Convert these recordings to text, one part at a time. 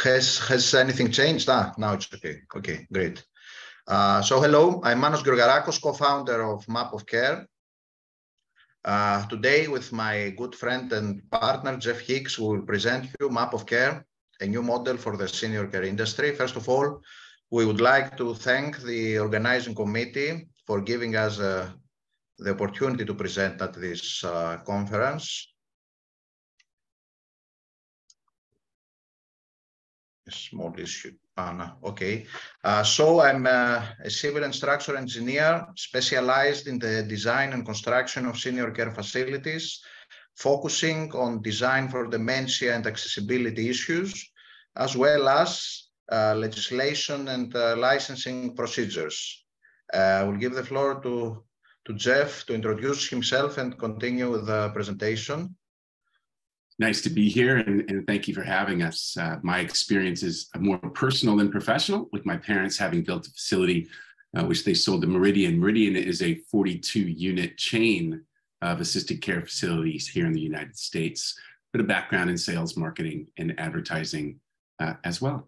Has anything changed? Now it's okay. Okay, great. So hello, I'm Manos Georgarakos, co-founder of Map of Care. Today, with my good friend and partner, Jeff Hicks, we will present you Map of Care, a new model for the senior care industry. First of all, we would like to thank the organizing committee for giving us the opportunity to present at this conference. A small issue. Okay. So I'm a civil and structural engineer specialized in the design and construction of senior care facilities, focusing on design for dementia and accessibility issues, as well as legislation and licensing procedures. I will give the floor to Jeff to introduce himself and continue with the presentation. Nice to be here, and thank you for having us. My experience is more personal than professional, with my parents having built a facility which they sold to Meridian. Meridian is a 42-unit chain of assisted care facilities here in the United States, with a background in sales, marketing, and advertising as well.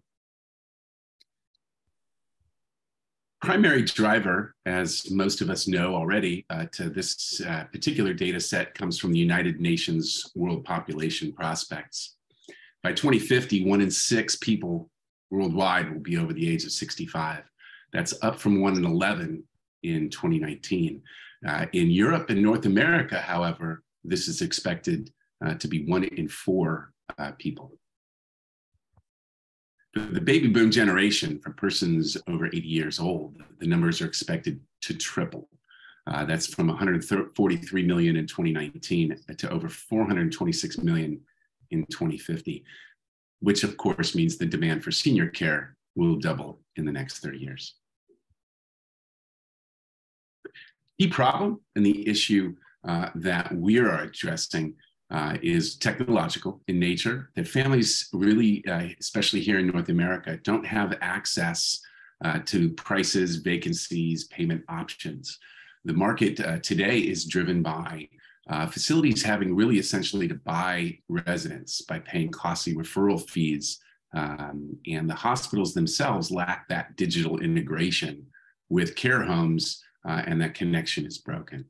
Primary driver, as most of us know already, to this particular data set comes from the United Nations World Population Prospects. By 2050, 1 in 6 people worldwide will be over the age of 65. That's up from 1 in 11 in 2019. In Europe and North America, however, this is expected to be 1 in 4 people. The baby boom generation for persons over 80 years old, the numbers are expected to triple. That's from 143 million in 2019 to over 426 million in 2050, which of course means the demand for senior care will double in the next 30 years. Key problem and the issue that we are addressing is technological in nature, that families really, especially here in North America, don't have access to prices, vacancies, payment options. The market today is driven by facilities having really essentially to buy residents by paying costly referral fees, and the hospitals themselves lack that digital integration with care homes, and that connection is broken.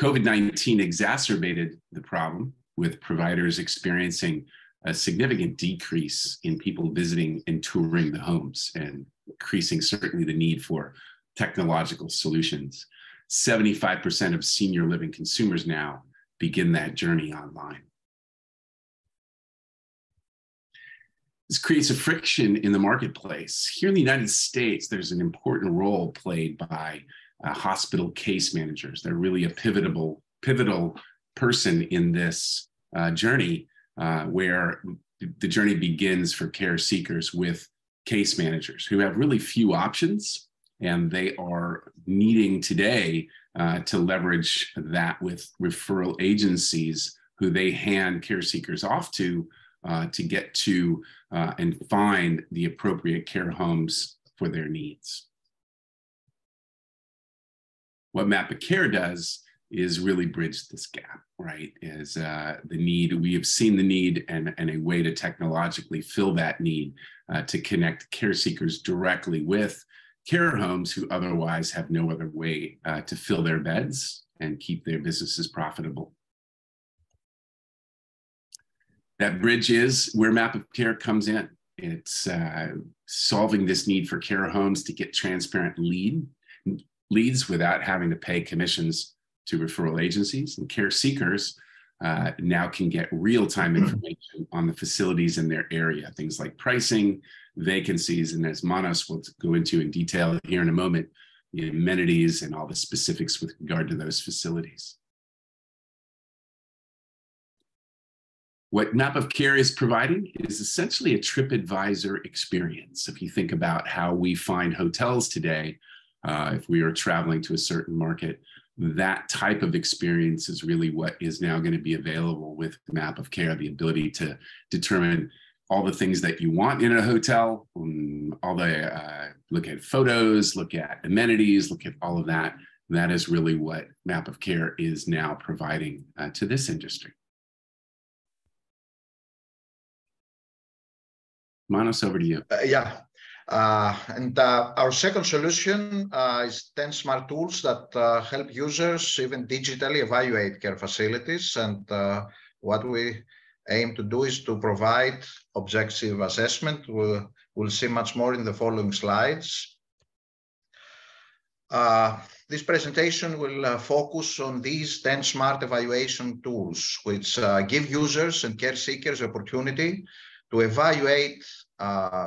COVID-19 exacerbated the problem, with providers experiencing a significant decrease in people visiting and touring the homes, and increasing certainly the need for technological solutions. 75% of senior living consumers now begin that journey online. This creates a friction in the marketplace. Here in the United States, there's an important role played by hospital case managers. They're really a pivotal person in this journey, where the journey begins for care seekers with case managers who have really few options, and they are needing today to leverage that with referral agencies who they hand care seekers off to get to and find the appropriate care homes for their needs. What Map of Care does is really bridge this gap, right? Is the need, we have seen the need and a way to technologically fill that need to connect care seekers directly with care homes who otherwise have no other way to fill their beds and keep their businesses profitable. That bridge is where Map of Care comes in. It's solving this need for care homes to get transparent leads without having to pay commissions to referral agencies, and care seekers now can get real-time information on the facilities in their area, things like pricing, vacancies, and as Manos will go into in detail here in a moment, the amenities and all the specifics with regard to those facilities. What Map of Care is providing is essentially a TripAdvisor experience. If you think about how we find hotels today, if we are traveling to a certain market, that type of experience is really what is now going to be available with Map of Care, the ability to determine all the things that you want in a hotel, look at photos, look at amenities, look at all of that. That is really what Map of Care is now providing to this industry. Manos, over to you. Our second solution is 10 smart tools that help users even digitally evaluate care facilities. And what we aim to do is to provide objective assessment. We'll see much more in the following slides. This presentation will focus on these 10 smart evaluation tools, which give users and care seekers the opportunity to evaluate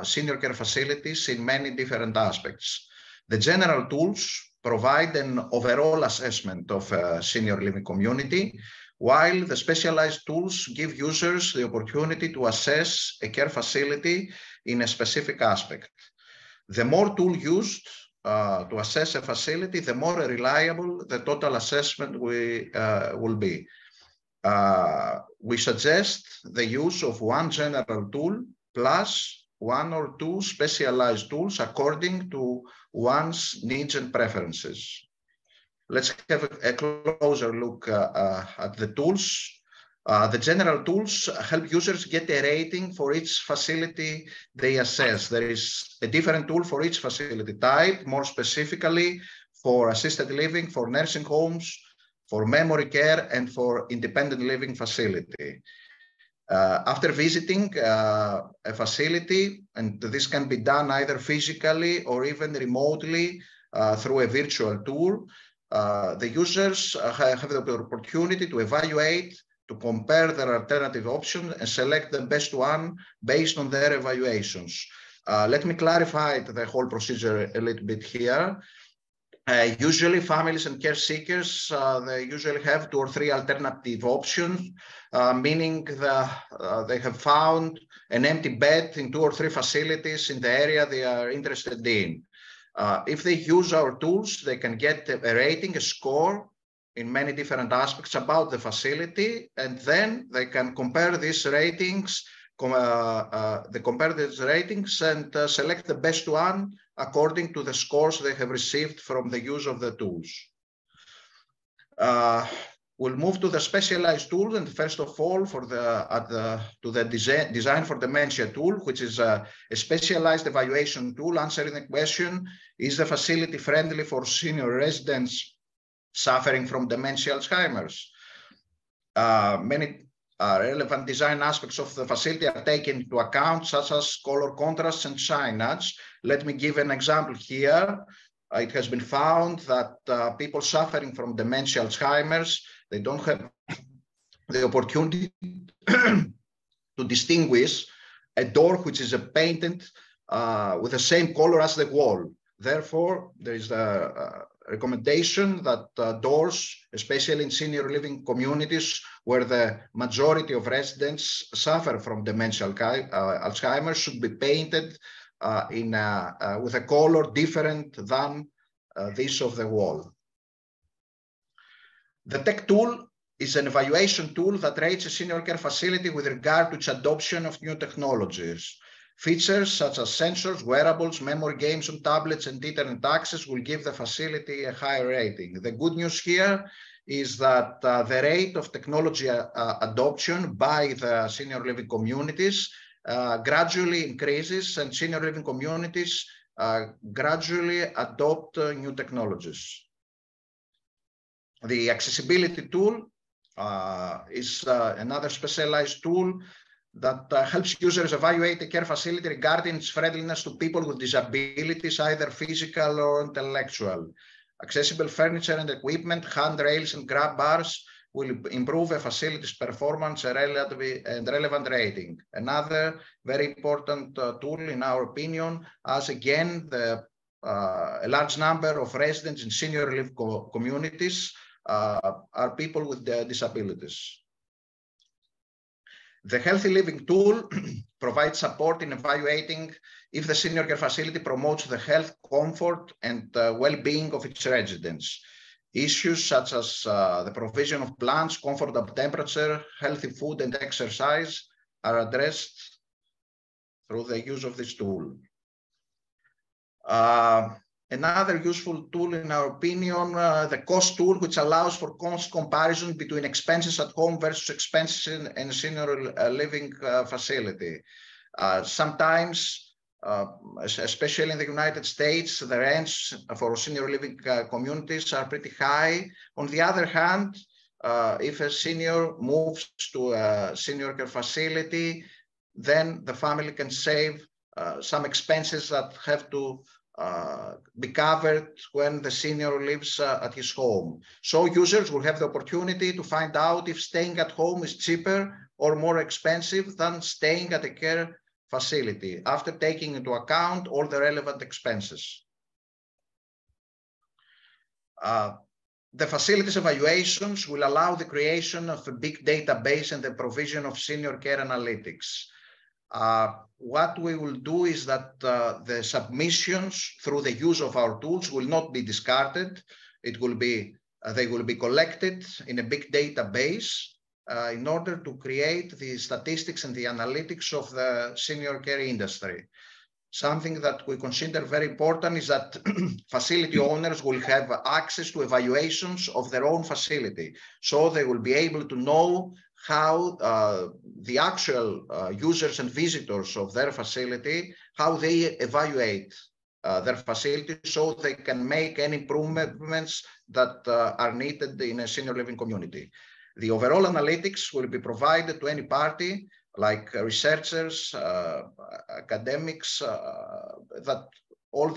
senior care facilities in many different aspects. The general tools provide an overall assessment of a senior living community, while the specialized tools give users the opportunity to assess a care facility in a specific aspect. The more tool used to assess a facility, the more reliable the total assessment will be. We suggest the use of one general tool plus one or two specialized tools according to one's needs and preferences. Let's have a closer look at the tools. The general tools help users get a rating for each facility they assess. There is a different tool for each facility type, more specifically for assisted living, for nursing homes, for memory care, and for independent living facility. After visiting a facility, and this can be done either physically or even remotely through a virtual tour, the users have the opportunity to evaluate, to compare their alternative options and select the best one based on their evaluations. Let me clarify the whole procedure a little bit here. Usually families and care seekers, they usually have 2 or 3 alternative options, meaning they have found an empty bed in 2 or 3 facilities in the area they are interested in. If they use our tools, they can get a rating, a score in many different aspects about the facility, and then they can compare these ratings, and select the best one according to the scores they have received from the use of the tools. We'll move to the specialized tools, and first of all, to the design for dementia tool, which is a specialized evaluation tool answering the question: is the facility friendly for senior residents suffering from dementia, Alzheimer's? Many relevant design aspects of the facility are taken into account, such as color contrast and signage. Let me give an example here. It has been found that people suffering from dementia, Alzheimer's, they don't have the opportunity to distinguish a door which is painted with the same color as the wall. Therefore, there is a recommendation that doors, especially in senior living communities where the majority of residents suffer from dementia, Alzheimer's, should be painted with a color different than this of the wall. The tech tool is an evaluation tool that rates a senior care facility with regard to its adoption of new technologies. Features such as sensors, wearables, memory games on tablets, and internet access will give the facility a higher rating. The good news here is that the rate of technology adoption by the senior living communities gradually increases, and senior living communities gradually adopt new technologies. The accessibility tool is another specialized tool that helps users evaluate a care facility regarding its friendliness to people with disabilities, either physical or intellectual. Accessible furniture and equipment, handrails and grab bars will improve a facility's performance and relevant rating. Another very important tool, in our opinion, as again a large number of residents in senior living communities are people with disabilities. The Healthy Living tool provides support in evaluating if the senior care facility promotes the health, comfort, and well-being of its residents. Issues such as the provision of plants, comfortable temperature, healthy food, and exercise are addressed through the use of this tool. Another useful tool, in our opinion, the cost tool, which allows for cost comparison between expenses at home versus expenses in a senior living facility. Sometimes, especially in the United States, the rents for senior living communities are pretty high. On the other hand, if a senior moves to a senior care facility, then the family can save some expenses that have to be covered when the senior lives at his home. So users will have the opportunity to find out if staying at home is cheaper or more expensive than staying at a care facility, after taking into account all the relevant expenses. The facilities evaluations will allow the creation of a big database and the provision of senior care analytics. What we will do is that the submissions through the use of our tools will not be discarded. It will be, they will be collected in a big database in order to create the statistics and the analytics of the senior care industry. Something that we consider very important is that facility owners will have access to evaluations of their own facility. So they will be able to know how the actual users and visitors of their facility, how they evaluate their facility, so they can make any improvements that are needed in a senior living community. The overall analytics will be provided to any party, like researchers, academics, all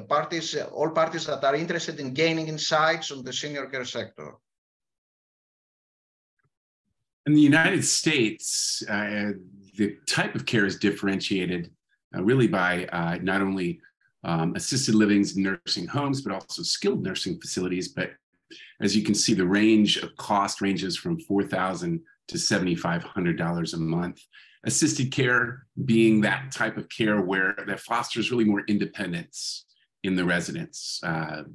parties that are interested in gaining insights on the senior care sector. In the United States, the type of care is differentiated really by not only assisted livings and nursing homes, but also skilled nursing facilities. But as you can see, the range of cost ranges from $4,000 to $7,500 a month. Assisted care being that type of care where that fosters really more independence in the residents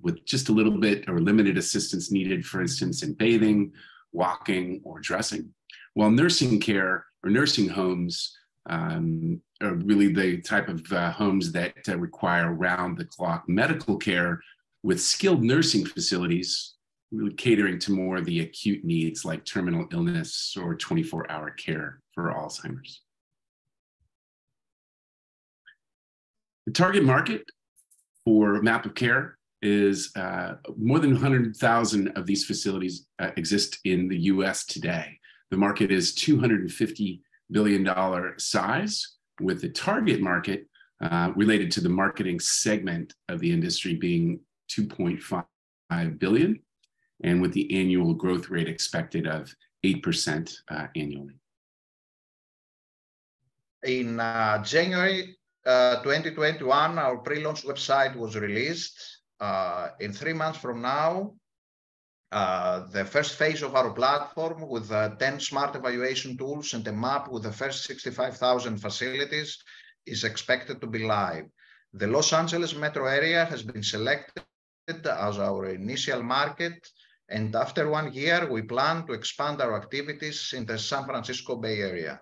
with just a little bit or limited assistance needed, for instance, in bathing, walking, or dressing. While nursing care or nursing homes are really the type of homes that require round-the-clock medical care, with skilled nursing facilities really catering to more of the acute needs like terminal illness or 24-hour care for Alzheimer's. The target market for Map of Care is more than 100,000 of these facilities exist in the US today. The market is $250 billion size, with the target market related to the marketing segment of the industry being $2.5 billion, and with the annual growth rate expected of 8% annually. In January 2021, our pre-launch website was released. In 3 months from now, the first phase of our platform with 10 smart evaluation tools and a map with the first 65,000 facilities is expected to be live. The Los Angeles metro area has been selected as our initial market, and after 1 year, we plan to expand our activities in the San Francisco Bay Area.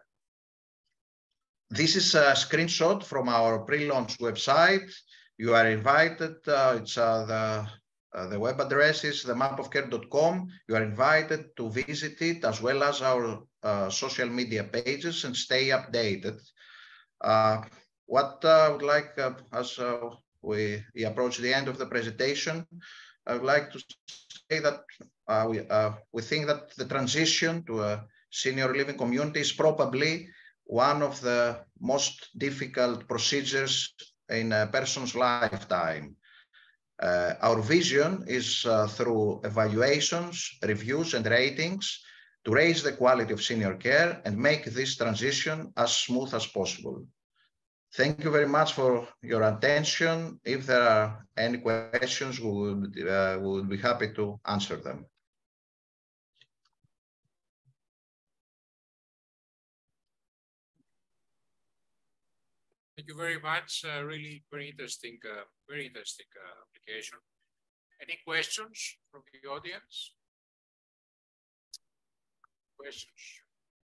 This is a screenshot from our pre-launch website. You are invited, the web address is themapofcare.com. You are invited to visit it, as well as our social media pages, and stay updated. What I would like, as we approach the end of the presentation, I would like to say that we think that the transition to a senior living community is probably one of the most difficult procedures in a person's lifetime. Our vision is through evaluations, reviews, and ratings to raise the quality of senior care and make this transition as smooth as possible. Thank you very much for your attention. If there are any questions, we would be happy to answer them. Thank you very much. Really very interesting application. Any questions from the audience? Questions?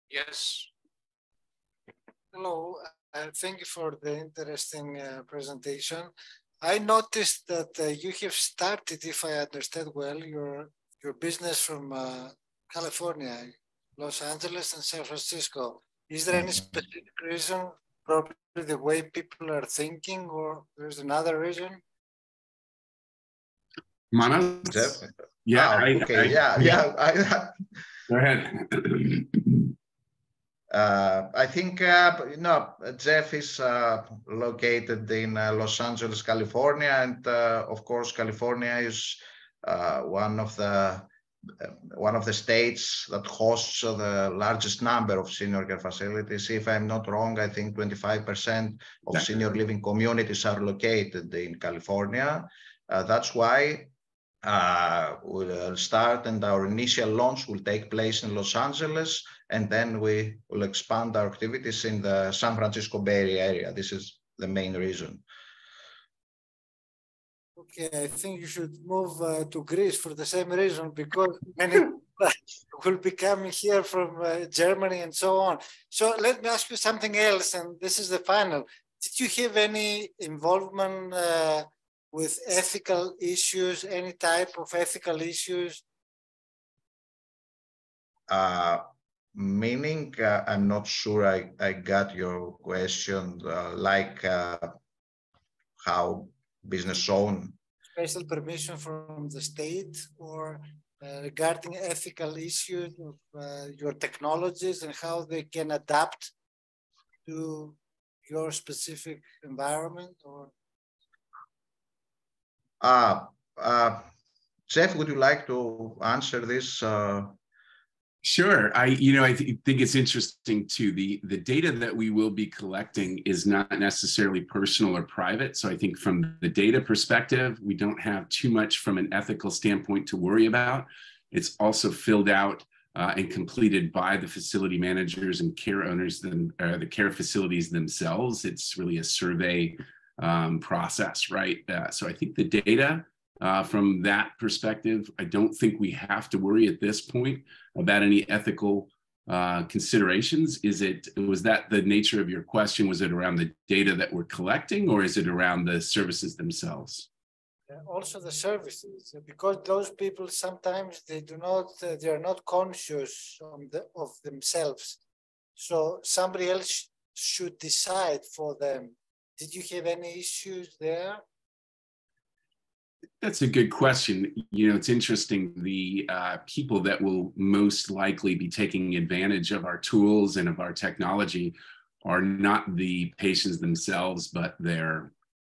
Yes. Hello. Thank you for the interesting presentation. I noticed that you have started, if I understand well, your business from California, Los Angeles, and San Francisco. Is there any specific reason, probably the way people are thinking, or there's another reason? Manos? Jeff? Yeah. Go ahead. I think, Jeff is located in Los Angeles, California, and of course, California is one of the states that hosts the largest number of senior care facilities. If I'm not wrong, I think 25% of senior living communities are located in California. That's why we'll start, and our initial launch will take place in Los Angeles, and then we will expand our activities in the San Francisco Bay Area. This is the main reason. Okay, I think you should move to Greece for the same reason, because many will be coming here from Germany and so on. So let me ask you something else, and this is the final. Did you have any involvement with ethical issues, any type of ethical issues? Meaning, I'm not sure I got your question, like how business own. Special permission from the state, or regarding ethical issues of your technologies and how they can adapt to your specific environment, or? Jeff, would you like to answer this? Sure. I think it's interesting too. The data that we will be collecting is not necessarily personal or private. So I think from the data perspective, we don't have too much from an ethical standpoint to worry about. It's also filled out and completed by the facility managers and care owners, the care facilities themselves. It's really a survey process, right? So I think the data from that perspective, I don't think we have to worry at this point about any ethical considerations. Was that the nature of your question? Was it around the data that we're collecting, or is it around the services themselves? Also the services, because those people sometimes they are not conscious of themselves. So somebody else should decide for them. Did you have any issues there? That's a good question. It's interesting. The people that will most likely be taking advantage of our tools and of our technology are not the patients themselves, but their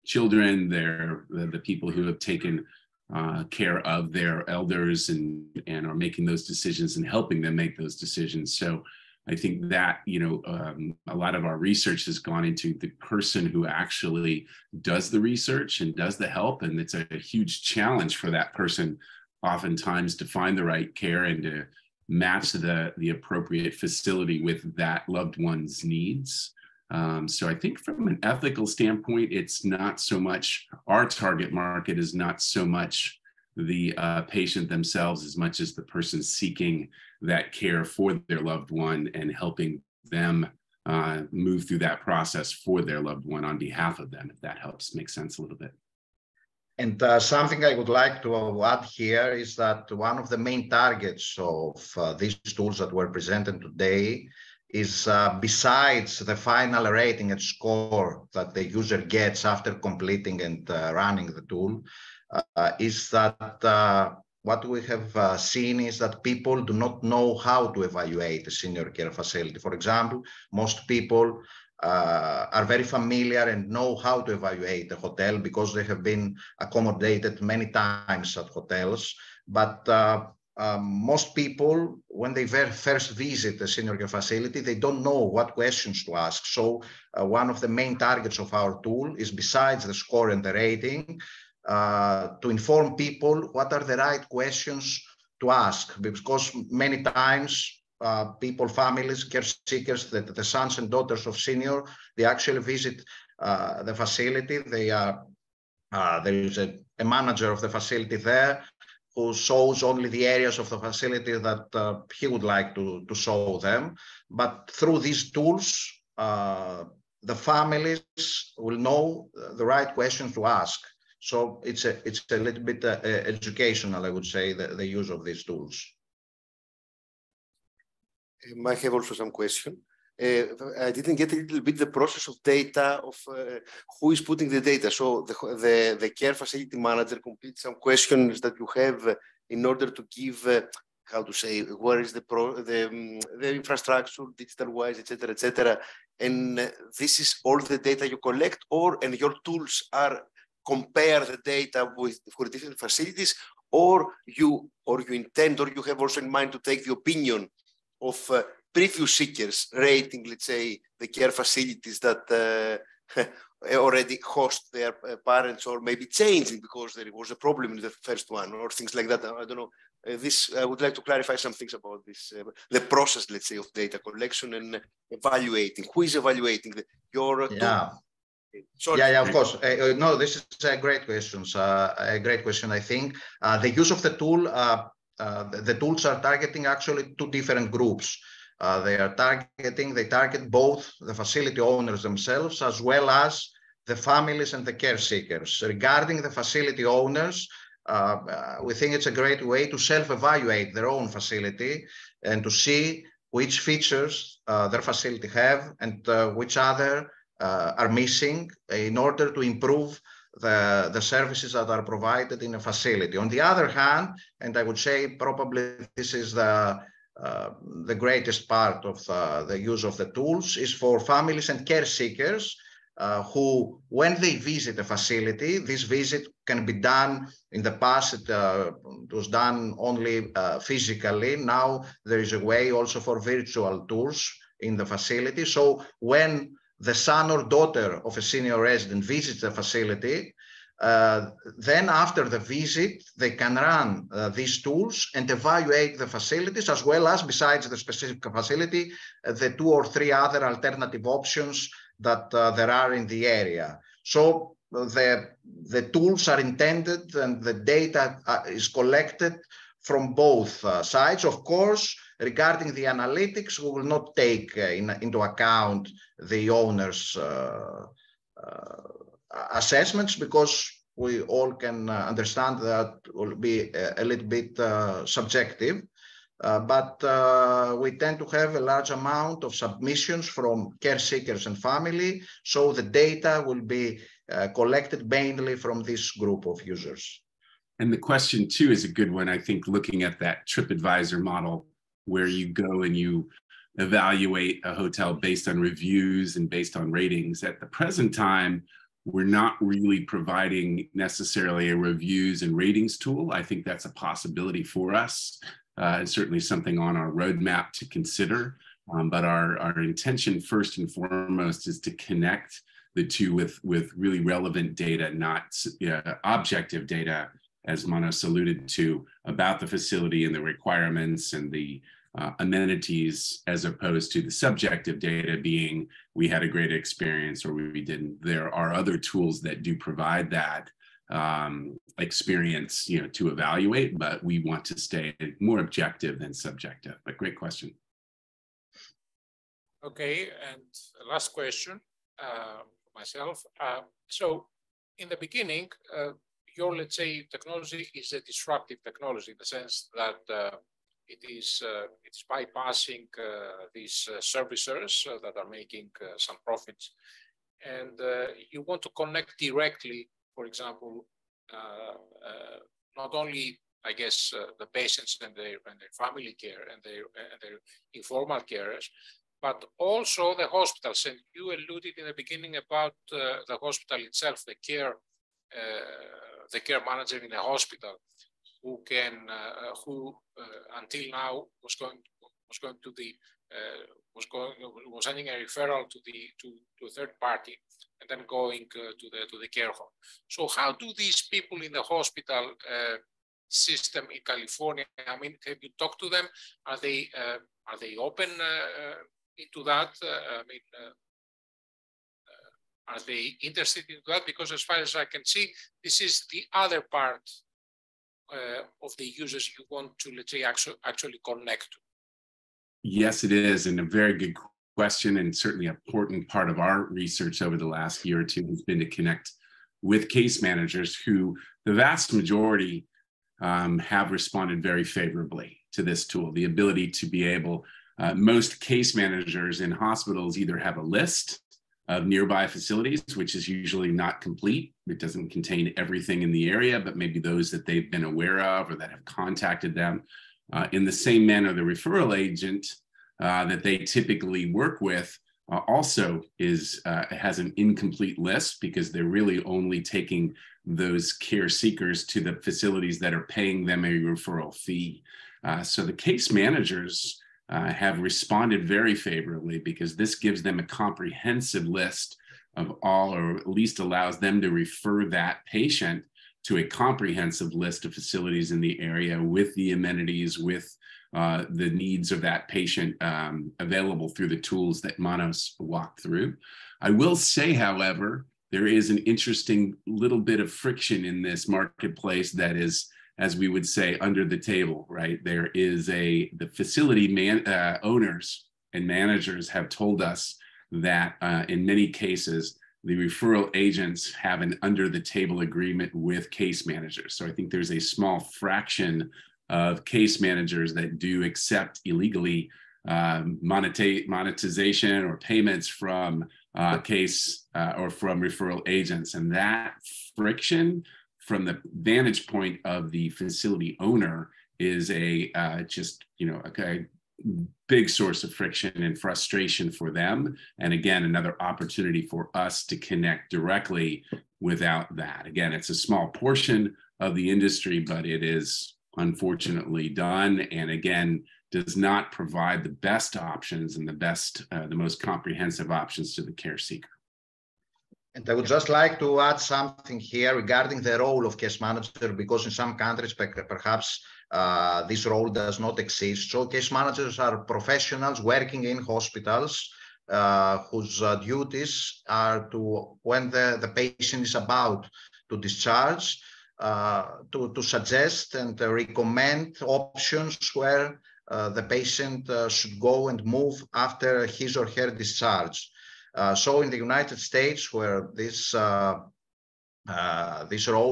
children, the people who have taken care of their elders and are making those decisions and helping them make those decisions. So I think that, a lot of our research has gone into the person who actually does the research and does the help. And it's a huge challenge for that person oftentimes to find the right care and to match the appropriate facility with that loved one's needs. So I think from an ethical standpoint, it's not so much, our target market is not so much the patient themselves as much as the person seeking that care for their loved one and helping them move through that process for their loved one on behalf of them, if that helps make sense a little bit. And something I would like to add here is that one of the main targets of these tools that were presented today is besides the final rating and score that the user gets after completing and running the tool, is that what we have seen is that people do not know how to evaluate a senior care facility. For example, most people are very familiar and know how to evaluate a hotel because they have been accommodated many times at hotels. But most people, when they first visit a senior care facility, they don't know what questions to ask. So one of the main targets of our tool is, besides the score and the rating, to inform people what are the right questions to ask, because many times people, families, care seekers, the sons and daughters of senior, they actually visit the facility. There is a manager of the facility there who shows only the areas of the facility that he would like to show them. But through these tools, the families will know the right questions to ask. So it's a little bit educational, I would say, the use of these tools. I have also some question. I didn't get a little bit the process of data of who is putting the data. So the care facility manager completes some questions that you have in order to give, how to say, where is the infrastructure, digital-wise, et cetera, and this is all the data you collect, and your tools are compare the data for different facilities, or you intend, or you have also in mind to take the opinion of previous seekers rating, let's say, the care facilities that already host their parents, or maybe changing because there was a problem in the first one, or things like that. I don't know. I would like to clarify some things about this, the process, let's say, of data collection and evaluating. Who is evaluating your tool? Sorry. Yeah, of course. No, this is a great question. A great question, I think. The use of the tool, the tools are targeting actually two different groups. They target both the facility owners themselves as well as the families and the care seekers. Regarding the facility owners, we think it's a great way to self-evaluate their own facility and to see which features their facility have and which other are missing in order to improve the services that are provided in a facility. On the other hand, and I would say probably this is the greatest part of the use of the tools, is for families and care seekers who, when they visit a facility, this visit can be done. In the past, it was done only physically. Now there is a way also for virtual tours in the facility. So when the son or daughter of a senior resident visits the facility, then after the visit, they can run these tools and evaluate the facilities, as well as, besides the specific facility, the 2 or 3 other alternative options that there are in the area. So the tools are intended and the data is collected from both sides. Of course, regarding the analytics, we will not take into account the owner's assessments, because we all can understand that will be a little bit subjective. But we tend to have a large amount of submissions from care seekers and family, so the data will be collected mainly from this group of users. And the question too is a good one, I think, looking at that TripAdvisor model, where you go and you evaluate a hotel based on reviews and based on ratings. At the present time, we're not really providing necessarily a reviews and ratings tool. I think that's a possibility for us. It's certainly something on our roadmap to consider. But our intention first and foremost is to connect the two with really relevant data, not objective data, as Manos alluded to, about the facility and the requirements and the amenities, as opposed to the subjective data being, we had a great experience or we didn't. There are other tools that do provide that experience, to evaluate, but we want to stay more objective than subjective. But great question. Okay, and last question for myself. So in the beginning, your, let's say, technology is a disruptive technology in the sense that it's bypassing these servicers that are making some profits, and you want to connect directly, for example, not only, I guess, the patients and their family care and their informal carers, but also the hospitals. And you alluded in the beginning about the hospital itself, the care manager in a hospital, who until now was sending a referral to a third party and then going to the care home. So how do these people in the hospital system in California, I mean, have you talked to them? Are they open into that? Are they interested in that? Because as far as I can see, this is the other part of the users you want to, let's say, actually connect to. Yes, it is, and a very good question, and certainly an important part of our research over the last year or two has been to connect with case managers who, the vast majority, have responded very favorably to this tool. The ability to be able Most case managers in hospitals either have a list of nearby facilities, which is usually not complete. It doesn't contain everything in the area, but maybe those that they've been aware of or that have contacted them. In the same manner, the referral agent that they typically work with also has an incomplete list, because they're really only taking those care seekers to the facilities that are paying them a referral fee. So the case managers have responded very favorably, because this gives them a comprehensive list of all, or at least allows them to refer that patient to a comprehensive list of facilities in the area with the amenities, with the needs of that patient available through the tools that Manos walked through. I will say, however, there is an interesting little bit of friction in this marketplace that is, as we would say, under the table, right? There is the facility owners and managers have told us that in many cases, the referral agents have an under the table agreement with case managers. So I think there's a small fraction of case managers that do accept illegally monetization or payments from case or from referral agents. And that friction, from the vantage point of the facility owner, is a big source of friction and frustration for them. And again, another opportunity for us to connect directly without that. Again, it's a small portion of the industry, but it is unfortunately done. And again, does not provide the best options and the most comprehensive options to the care seeker. And I would just like to add something here regarding the role of case manager, because in some countries, perhaps this role does not exist. So case managers are professionals working in hospitals whose duties are to, when the patient is about to discharge, to suggest and recommend options where the patient should go and move after his or her discharge. So in the United States, where this role,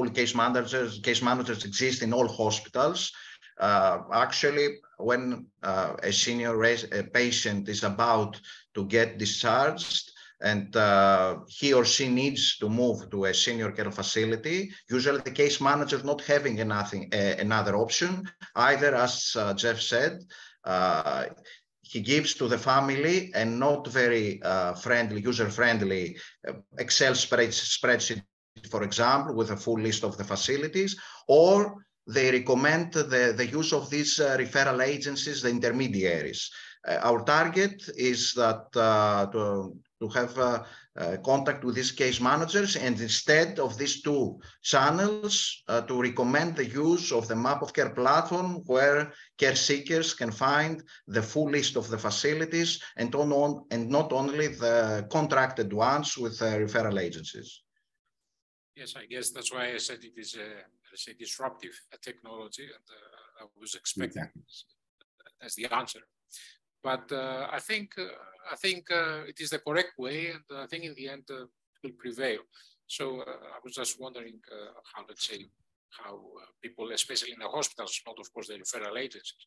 case managers exist in all hospitals, actually, when a senior patient is about to get discharged and he or she needs to move to a senior care facility, usually the case manager is not having another option, either, as Jeff said, he gives to the family a not very user-friendly Excel spreadsheet, for example, with a full list of the facilities, or they recommend the use of these referral agencies, the intermediaries. Our target is that to have contact with these case managers, and instead of these two channels, to recommend the use of the Map of Care platform, where care seekers can find the full list of the facilities and not only the contracted ones with referral agencies. Yes, I guess that's why I said it is a disruptive technology, and I was expecting as the answer. But I think it is the correct way, and I think in the end it will prevail. So I was just wondering how, let's say, how people, especially in the hospitals, not of course the referral agencies,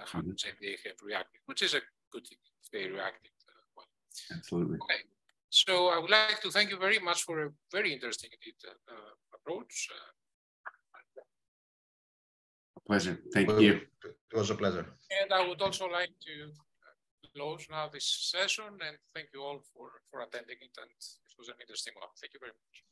how let's say they have reacted, which is a good thing if they reacted well. Absolutely. Okay. So I would like to thank you very much for a very interesting approach. Pleasure. Thank you. It was a pleasure. And I would also like to close now this session and thank you all for attending it. And it was an interesting one. Thank you very much.